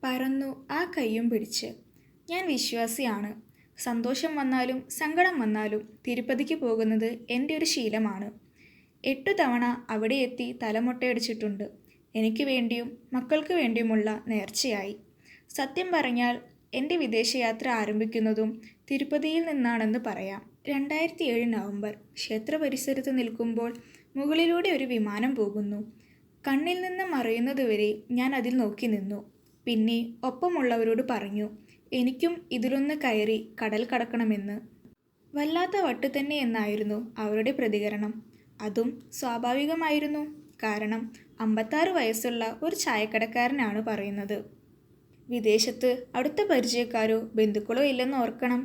പറന്നു ആ കൈയും പിടിച്ച്. ഞാൻ വിശ്വാസിയാണ്. സന്തോഷം വന്നാലും സങ്കടം വന്നാലും തിരുപ്പതിക്ക് പോകുന്നത് എൻ്റെ ഒരു ശീലമാണ്. 8 തവണ അവിടെ എത്തി തലമൊട്ടയടിച്ചിട്ടുണ്ട്. എനിക്ക് വേണ്ടിയും മക്കൾക്ക് വേണ്ടിയുമുള്ള നേർച്ചയായി. സത്യം പറഞ്ഞാൽ എൻ്റെ വിദേശയാത്ര ആരംഭിക്കുന്നതും തിരുപ്പതിയിൽ നിന്നാണെന്ന് പറയാം. 2007 നവംബർ. ക്ഷേത്ര പരിസരത്ത് നിൽക്കുമ്പോൾ മുകളിലൂടെ ഒരു വിമാനം പോകുന്നു. കണ്ണിൽ നിന്ന് മറയുന്നതുവരെ ഞാൻ അതിൽ നോക്കി നിന്നു. പിന്നെ ഒപ്പമുള്ളവരോട് പറഞ്ഞു, എനിക്കും ഇതിലൊന്ന് കയറി കടൽ കടക്കണമെന്ന്. വല്ലാത്ത വട്ട് തന്നെ എന്നായിരുന്നു അവരുടെ പ്രതികരണം. അതും സ്വാഭാവികമായിരുന്നു. കാരണം 56 വയസ്സുള്ള ഒരു ചായക്കടക്കാരനാണ് പറയുന്നത്. വിദേശത്ത് അടുത്ത പരിചയക്കാരോ ബന്ധുക്കളോ ഇല്ലെന്ന് ഓർക്കണം.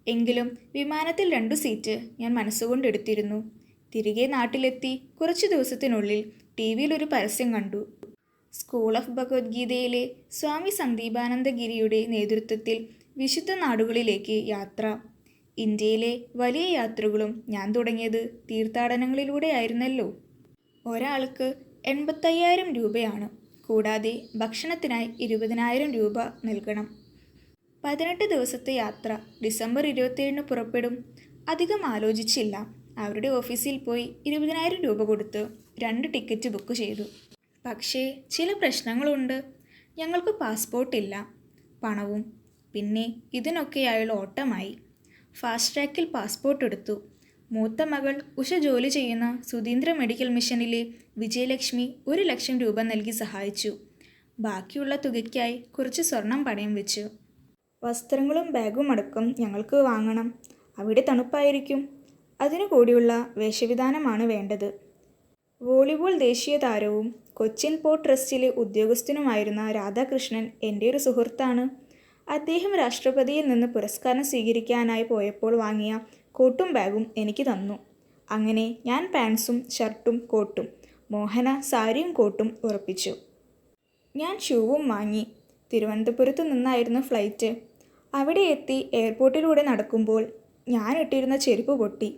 എങ്കിലും വിമാനത്തിൽ 2 സീറ്റ് ഞാൻ മനസ്സുകൊണ്ടെടുത്തിരുന്നു. തിരികെ നാട്ടിലെത്തി കുറച്ചു ദിവസത്തിനുള്ളിൽ TV-യിൽ ഒരു പരസ്യം കണ്ടു. സ്കൂൾ ഓഫ് ഭഗവത്ഗീതയിലെ സ്വാമി സന്ദീപാനന്ദഗിരിയുടെ നേതൃത്വത്തിൽ വിശുദ്ധ നാടുകളിലേക്ക് യാത്ര. ഇന്ത്യയിലെ വലിയ യാത്രകളും ഞാൻ തുടങ്ങിയത് തീർത്ഥാടനങ്ങളിലൂടെയായിരുന്നല്ലോ. ഒരാൾക്ക് 85,000 രൂപയാണ്. കൂടാതെ ഭക്ഷണത്തിനായി 20,000 രൂപ നൽകണം. 18 ദിവസത്തെ യാത്ര. ഡിസംബർ 27 പുറപ്പെടും. അധികം ആലോചിച്ചില്ല. അവരുടെ ഓഫീസിൽ പോയി 20,000 രൂപ കൊടുത്ത് 2 ടിക്കറ്റ് ബുക്ക് ചെയ്തു. പക്ഷേ ചില പ്രശ്നങ്ങളുണ്ട്. ഞങ്ങൾക്ക് പാസ്പോർട്ടില്ല, പണവും. പിന്നെ ഇതിനൊക്കെയായുള്ള ഓട്ടമായി. ഫാസ്റ്റ് ട്രാക്കിൽ പാസ്പോർട്ട് എടുത്തു. മൂത്ത മകൾ ഉഷ ജോലി ചെയ്യുന്ന സുധീന്ദ്ര മെഡിക്കൽ മിഷനിലെ വിജയലക്ഷ്മി 1,00,000 രൂപ നൽകി സഹായിച്ചു. ബാക്കിയുള്ള തുകയ്ക്കായി കുറച്ച് സ്വർണം പണയം വെച്ചു. വസ്ത്രങ്ങളും ബാഗും അടക്കം ഞങ്ങൾക്ക് വാങ്ങണം. അവിടെ തണുപ്പായിരിക്കും. അതിനു കൂടിയുള്ള വേഷവിധാനമാണ് വേണ്ടത്. വോളിബോൾ ദേശീയ താരവും കൊച്ചിൻ പോർട്ട് ട്രസ്റ്റിലെ ഉദ്യോഗസ്ഥനുമായിരുന്ന രാധാകൃഷ്ണൻ എൻ്റെ ഒരു സുഹൃത്താണ്. അദ്ദേഹം രാഷ്ട്രപതിയിൽ നിന്ന് പുരസ്കാരം സ്വീകരിക്കാനായി പോയപ്പോൾ വാങ്ങിയ കോട്ടും ബാഗും എനിക്ക് തന്നു. അങ്ങനെ ഞാൻ പാൻസും ഷർട്ടും കോട്ടും, മോഹന സാരിയും കോട്ടും ഉറപ്പിച്ചു. ഞാൻ ഷൂവും വാങ്ങി. തിരുവനന്തപുരത്ത് നിന്നായിരുന്നു ഫ്ലൈറ്റ്. അവിടെ എത്തി എയർപോർട്ടിലൂടെ നടക്കുമ്പോൾ ഞാൻ ഇട്ടിരുന്ന ചെരുപ്പ് പൊട്ടി.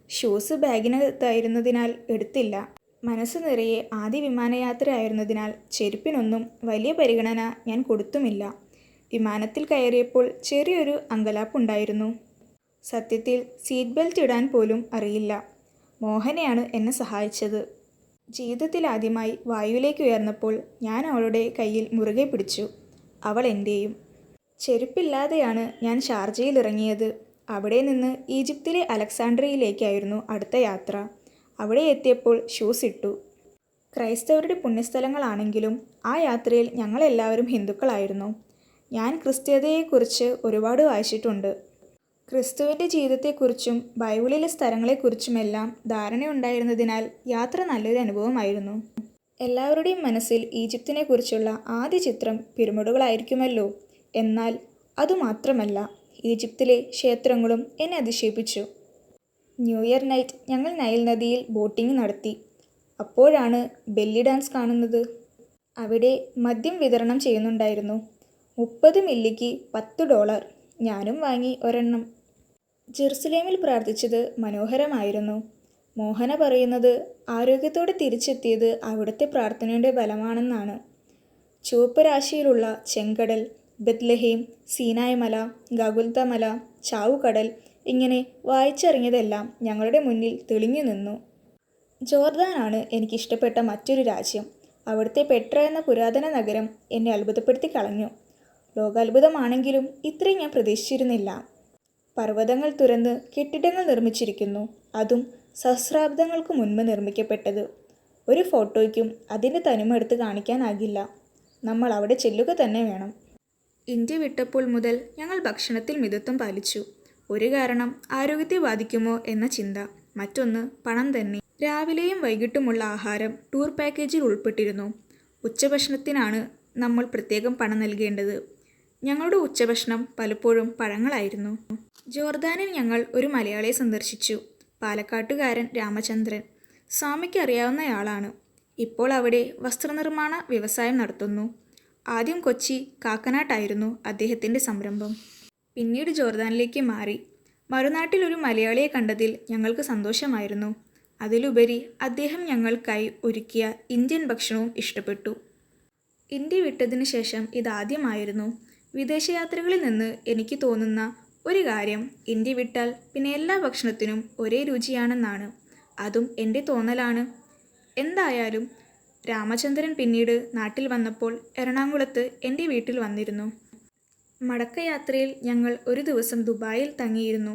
ഷൂസ് ബാഗിനകത്തായിരുന്നതിനാൽ എടുത്തില്ല. മനസ്സ് നിറയെ ആദ്യ വിമാനയാത്രയായിരുന്നതിനാൽ ചെരുപ്പിനൊന്നും വലിയ പരിഗണന ഞാൻ കൊടുത്തുമില്ല. വിമാനത്തിൽ കയറിയപ്പോൾ ചെറിയൊരു അങ്കലാപ്പുണ്ടായിരുന്നു. സത്യത്തിൽ സീറ്റ് ബെൽറ്റ് ഇടാൻ പോലും അറിയില്ല. മോഹനയാണ് എന്നെ സഹായിച്ചത്. ജീവിതത്തിലാദ്യമായി വായുവിലേക്ക് ഉയർന്നപ്പോൾ ഞാൻ അവളുടെ കയ്യിൽ മുറുകെ പിടിച്ചു. അവൾ എൻ്റെയും. ചെരുപ്പില്ലാതെയാണ് ഞാൻ ഷാർജയിൽ ഇറങ്ങിയത്. അവിടെ നിന്ന് ഈജിപ്തിലെ അലക്സാണ്ട്രിയയിലേക്കായിരുന്നു അടുത്ത യാത്ര. അവിടെ എത്തിയപ്പോൾ ഷൂസ് ഇട്ടു. ക്രൈസ്തവരുടെ പുണ്യസ്ഥലങ്ങളാണെങ്കിലും ആ യാത്രയിൽ ഞങ്ങളെല്ലാവരും ഹിന്ദുക്കളായിരുന്നു. ഞാൻ ക്രിസ്തീയതയെക്കുറിച്ച് ഒരുപാട് വായിച്ചിട്ടുണ്ട്. ക്രിസ്തുവിൻ്റെ ജീവിതത്തെക്കുറിച്ചും ബൈബിളിലെ സ്ഥലങ്ങളെക്കുറിച്ചുമെല്ലാം ധാരണയുണ്ടായിരുന്നതിനാൽ യാത്ര നല്ലൊരു അനുഭവമായിരുന്നു. എല്ലാവരുടെയും മനസ്സിൽ ഈജിപ്തിനെക്കുറിച്ചുള്ള ആദ്യ ചിത്രം പിരമിഡുകളായിരിക്കുമല്ലോ. എന്നാൽ അതുമാത്രമല്ല, ഈജിപ്തിലെ ക്ഷേത്രങ്ങളും എന്നെ അതിശയിപ്പിച്ചു. ന്യൂ ഇയർ നൈറ്റ് ഞങ്ങൾ നൈൽ നദിയിൽ ബോട്ടിംഗ് നടത്തി. അപ്പോഴാണ് ബെല്ലി ഡാൻസ് കാണുന്നത്. അവിടെ മദ്യം വിതരണം ചെയ്യുന്നുണ്ടായിരുന്നു. 30 മില്ലിക്ക് $10. ഞാനും വാങ്ങി ഒരെണ്ണം. ജെറുസലേമിൽ പ്രാർത്ഥിച്ചത് മനോഹരമായിരുന്നു. മോഹന പറയുന്നത് ആരോഗ്യത്തോടെ തിരിച്ചെത്തിയത് അവിടുത്തെ പ്രാർത്ഥനയുടെ ബലമാണെന്നാണ്. ചുവപ്പ് രാശിയിലുള്ള ചെങ്കടൽ, ബെത്ലഹേം, സീനായ് മല, ഗഗുൽത്ത മല, ചാവുകടൽ, ഇങ്ങനെ വായിച്ചറിഞ്ഞതെല്ലാം ഞങ്ങളുടെ മുന്നിൽ തെളിഞ്ഞു നിന്നു. ജോർദാനാണ് എനിക്കിഷ്ടപ്പെട്ട മറ്റൊരു രാജ്യം. അവിടുത്തെ പെട്ര എന്ന പുരാതന നഗരം എന്നെ അത്ഭുതപ്പെടുത്തി കളഞ്ഞു. ലോകാത്ഭുതമാണെങ്കിലും ഇത്രയും ഞാൻ പ്രതീക്ഷിച്ചിരുന്നില്ല. പർവ്വതങ്ങൾ തുരന്ന് കെട്ടിടങ്ങൾ നിർമ്മിച്ചിരിക്കുന്നു. അതും സഹസ്രാബ്ദങ്ങൾക്ക് മുൻപ് നിർമ്മിക്കപ്പെട്ടത്. ഒരു ഫോട്ടോയ്ക്കും അതിൻ്റെ തനിമ എടുത്ത് കാണിക്കാനാകില്ല. നമ്മൾ അവിടെ ചെല്ലുക തന്നെ വേണം. ഇന്ത്യ വിട്ടപ്പോൾ മുതൽ ഞങ്ങൾ ഭക്ഷണത്തിൽ മിതത്വം പാലിച്ചു. ഒരു കാരണം ആരോഗ്യത്തെ ബാധിക്കുമോ എന്ന ചിന്ത, മറ്റൊന്ന് പണം തന്നെ. രാവിലെയും വൈകിട്ടുമുള്ള ആഹാരം ടൂർ പാക്കേജിൽ ഉൾപ്പെട്ടിരുന്നു. ഉച്ചഭക്ഷണത്തിനാണ് നമ്മൾ പ്രത്യേകം പണം നൽകേണ്ടത്. ഞങ്ങളുടെ ഉച്ചഭക്ഷണം പലപ്പോഴും പഴങ്ങളായിരുന്നു. ജോർദാനിൽ ഞങ്ങൾ ഒരു മലയാളിയെ സന്ദർശിച്ചു. പാലക്കാട്ടുകാരൻ രാമചന്ദ്രൻ. സ്വാമിക്ക് അറിയാവുന്നയാളാണ്. ഇപ്പോൾ അവിടെ വസ്ത്രനിർമ്മാണ വ്യവസായം നടത്തുന്നു. ആദ്യം കൊച്ചി, കാക്കനാട്ടായിരുന്നു അദ്ദേഹത്തിൻ്റെ സംരംഭം. പിന്നീട് ജോർദാനിലേക്ക് മാറി. മറുനാട്ടിൽ ഒരു മലയാളിയെ കണ്ടതിൽ ഞങ്ങൾക്ക് സന്തോഷമായിരുന്നു. അതിലുപരി അദ്ദേഹം ഞങ്ങൾക്കായി ഒരുക്കിയ ഇന്ത്യൻ ഭക്ഷണവും ഇഷ്ടപ്പെട്ടു. ഇന്ത്യ വിട്ടതിന് ശേഷം ഇതാദ്യമായിരുന്നു. വിദേശയാത്രകളിൽ നിന്ന് എനിക്ക് തോന്നുന്ന ഒരു കാര്യം ഇന്ത്യ വിട്ടാൽ പിന്നെ എല്ലാ ഭക്ഷണത്തിനും ഒരേ രുചിയാണെന്നാണ്. അതും എൻ്റെ തോന്നലാണ്. എന്തായാലും രാമചന്ദ്രൻ പിന്നീട് നാട്ടിൽ വന്നപ്പോൾ എറണാകുളത്ത് എൻ്റെ വീട്ടിൽ വന്നിരുന്നു. മടക്കയാത്രയിൽ ഞങ്ങൾ ഒരു ദിവസം ദുബായിൽ തങ്ങിയിരുന്നു.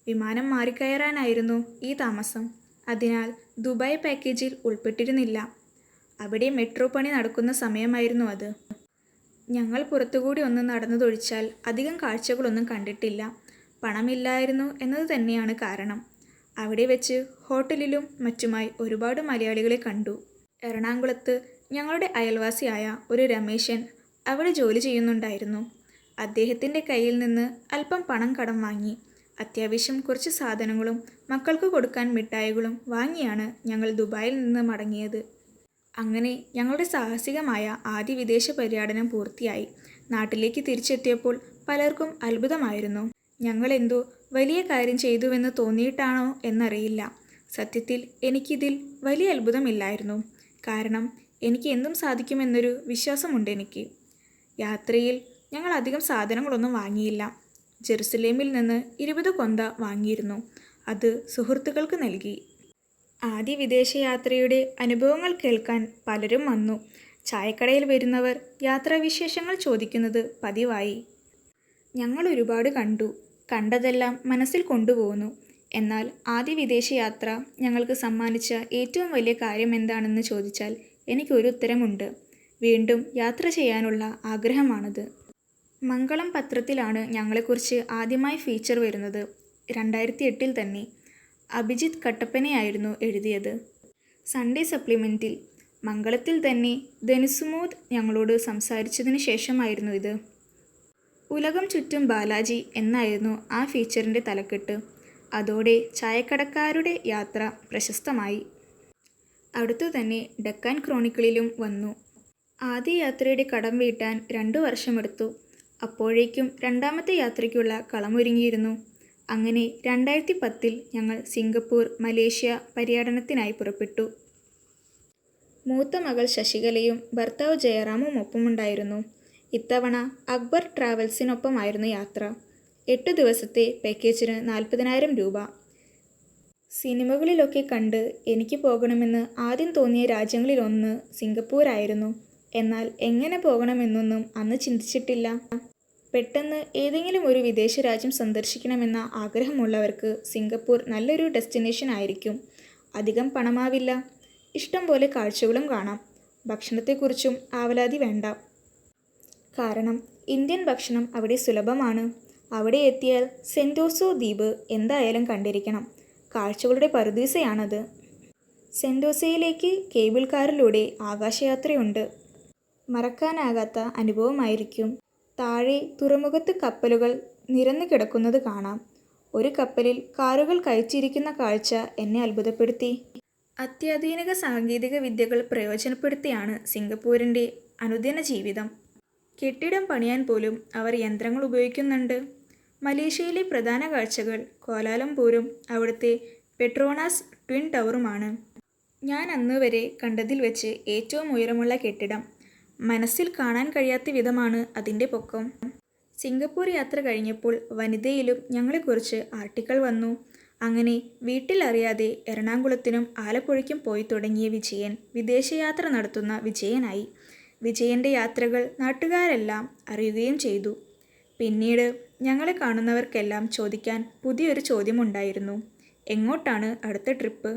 വിമാനം മാറിക്കയറാനായിരുന്നു ഈ താമസം. അതിനാൽ ദുബായ് പാക്കേജിൽ ഉൾപ്പെട്ടിരുന്നില്ല. അവിടെ മെട്രോ പണി നടക്കുന്ന സമയമായിരുന്നു അത്. ഞങ്ങൾ പുറത്തുകൂടി ഒന്ന് നടന്നതൊഴിച്ചാൽ അധികം കാഴ്ചകളൊന്നും കണ്ടിട്ടില്ല. പണമില്ലായിരുന്നു എന്നത് തന്നെയാണ് കാരണം. അവിടെ വെച്ച് ഹോട്ടലിലും മറ്റുമായി ഒരുപാട് മലയാളികളെ കണ്ടു. എറണാകുളത്ത് ഞങ്ങളുടെ അയൽവാസിയായ ഒരു രമേശൻ അവിടെ ജോലി ചെയ്യുന്നുണ്ടായിരുന്നു. അദ്ദേഹത്തിൻ്റെ കയ്യിൽ നിന്ന് അല്പം പണം കടം വാങ്ങി അത്യാവശ്യം കുറച്ച് സാധനങ്ങളും മക്കൾക്ക് കൊടുക്കാൻ മിഠായികളും വാങ്ങിയാണ് ഞങ്ങൾ ദുബായിൽ നിന്ന് മടങ്ങിയത്. അങ്ങനെ ഞങ്ങളുടെ സാഹസികമായ ആദ്യ വിദേശ പര്യടനം പൂർത്തിയായി. നാട്ടിലേക്ക് തിരിച്ചെത്തിയപ്പോൾ പലർക്കും അത്ഭുതമായിരുന്നു. ഞങ്ങളെന്തോ വലിയ കാര്യം ചെയ്തുവെന്ന് തോന്നിയിട്ടാണോ എന്നറിയില്ല. സത്യത്തിൽ എനിക്കിതിൽ വലിയ അത്ഭുതമില്ലായിരുന്നു. കാരണം എനിക്ക് എന്തും സാധിക്കുമെന്നൊരു വിശ്വാസമുണ്ടെനിക്ക്. യാത്രയിൽ ഞങ്ങൾ അധികം സാധനങ്ങളൊന്നും വാങ്ങിയില്ല. ജെറുസലേമിൽ നിന്ന് 20 കൊന്ത വാങ്ങിയിരുന്നു. അത് സുഹൃത്തുക്കൾക്ക് നൽകി. ആദ്യ വിദേശയാത്രയുടെ അനുഭവങ്ങൾ കേൾക്കാൻ പലരും വന്നു. ചായക്കടയിൽ വരുന്നവർ യാത്രാവിശേഷങ്ങൾ ചോദിക്കുന്നത് പതിവായി. ഞങ്ങൾ ഒരുപാട് കണ്ടു. കണ്ടതെല്ലാം മനസ്സിൽ കൊണ്ടുപോകുന്നു. എന്നാൽ ആദ്യ വിദേശയാത്ര ഞങ്ങൾക്ക് സമ്മാനിച്ച ഏറ്റവും വലിയ കാര്യം എന്താണെന്ന് ചോദിച്ചാൽ എനിക്കൊരു ഉത്തരമുണ്ട്. വീണ്ടും യാത്ര ചെയ്യാനുള്ള ആഗ്രഹമാണത്. മംഗളം പത്രത്തിലാണ് ഞങ്ങളെക്കുറിച്ച് ആദ്യമായി ഫീച്ചർ വരുന്നത്. 2008 തന്നെ. അഭിജിത്ത് കട്ടപ്പനയായിരുന്നു എഴുതിയത്. സൺഡേ സപ്ലിമെൻറ്റിൽ. മംഗളത്തിൽ തന്നെ ധനുസുമോദ് ഞങ്ങളോട് സംസാരിച്ചതിന് ശേഷമായിരുന്നു ഇത്. ഉലകം ചുറ്റും ബാലാജി എന്നായിരുന്നു ആ ഫീച്ചറിൻ്റെ തലക്കെട്ട്. അതോടെ ചായക്കടക്കാരുടെ യാത്ര പ്രശസ്തമായി. അടുത്തു തന്നെ ഡെക്കാൻ ക്രോണിക്കിളിലും വന്നു. ആദ്യ യാത്രയുടെ കടം വീട്ടാൻ 2 വർഷമെടുത്തു. അപ്പോഴേക്കും രണ്ടാമത്തെ യാത്രയ്ക്കുള്ള കളമൊരുങ്ങിയിരുന്നു. അങ്ങനെ 2010 ഞങ്ങൾ സിംഗപ്പൂർ, മലേഷ്യ പര്യടനത്തിനായി പുറപ്പെട്ടു. മൂത്ത മകൾ ശശികലയും ഭർത്താവ് ജയറാമും ഒപ്പമുണ്ടായിരുന്നു. ഇത്തവണ അക്ബർ ട്രാവൽസിനൊപ്പമായിരുന്നു യാത്ര. 8 ദിവസത്തെ പാക്കേജിന് 40,000 രൂപ. സിനിമകളിലൊക്കെ കണ്ട് എനിക്ക് പോകണമെന്ന് ആദ്യം തോന്നിയ രാജ്യങ്ങളിലൊന്ന് സിംഗപ്പൂരായിരുന്നു. എന്നാൽ എങ്ങനെ പോകണമെന്നൊന്നും അന്ന് ചിന്തിച്ചിട്ടില്ല. പെട്ടെന്ന് ഏതെങ്കിലും ഒരു വിദേശ രാജ്യം സന്ദർശിക്കണമെന്ന ആഗ്രഹമുള്ളവർക്ക് സിംഗപ്പൂർ നല്ലൊരു ഡെസ്റ്റിനേഷൻ ആയിരിക്കും. അധികം പണമാവില്ല. ഇഷ്ടം പോലെ കാഴ്ചകളും കാണാം. ഭക്ഷണത്തെക്കുറിച്ചും ആവലാതി വേണ്ട. കാരണം ഇന്ത്യൻ ഭക്ഷണം അവിടെ സുലഭമാണ്. അവിടെ എത്തിയാൽ സെൻറ്റോസോ ദ്വീപ് എന്തായാലും കണ്ടിരിക്കണം. കാഴ്ചകളുടെ പറുദീസയാണത്. സെൻറ്റോസയിലേക്ക് കേബിൾ കാറിലൂടെ ആകാശയാത്രയുണ്ട്. മറക്കാനാകാത്ത അനുഭവമായിരിക്കും. താഴെ തുറമുഖത്ത് കപ്പലുകൾ നിരന്നു കിടക്കുന്നത് കാണാം. ഒരു കപ്പലിൽ കാറുകൾ കയറ്റിയിരിക്കുന്ന കാഴ്ച എന്നെ അത്ഭുതപ്പെടുത്തി. അത്യാധുനിക സാങ്കേതിക വിദ്യകൾ പ്രയോജനപ്പെടുത്തിയാണ് സിംഗപ്പൂരിൻ്റെ അനുദിന ജീവിതം. കെട്ടിടം പണിയാൻ പോലും അവർ യന്ത്രങ്ങൾ ഉപയോഗിക്കുന്നുണ്ട്. മലേഷ്യയിലെ പ്രധാന കാഴ്ചകൾ ക്വാലാലംപൂരും അവിടുത്തെ പെട്രോണാസ് ട്വിൻ ടവറുമാണ്. ഞാൻ അന്ന് വരെ കണ്ടതിൽ വെച്ച് ഏറ്റവും ഉയരമുള്ള കെട്ടിടം. മനസ്സിൽ കാണാൻ കഴിയാത്ത വിധമാണ് അതിൻ്റെ പൊക്കം. സിംഗപ്പൂർ യാത്ര കഴിഞ്ഞപ്പോൾ വനിതയിലും ഞങ്ങളെക്കുറിച്ച് ആർട്ടിക്കിൾ വന്നു. അങ്ങനെ വീട്ടിൽ അറിയാതെ എറണാകുളത്തിനും ആലപ്പുഴയ്ക്കും പോയി തുടങ്ങിയ വിജയൻ വിദേശയാത്ര നടത്തുന്ന വിജയനായി. വിജയൻ്റെ യാത്രകൾ നാട്ടുകാരെല്ലാം അറിയുകയും ചെയ്തു. പിന്നീട് ഞങ്ങളെ കാണുന്നവർക്കെല്ലാം ചോദിക്കാൻ പുതിയൊരു ചോദ്യമുണ്ടായിരുന്നു: എങ്ങോട്ടാണ് അടുത്ത ട്രിപ്പ്?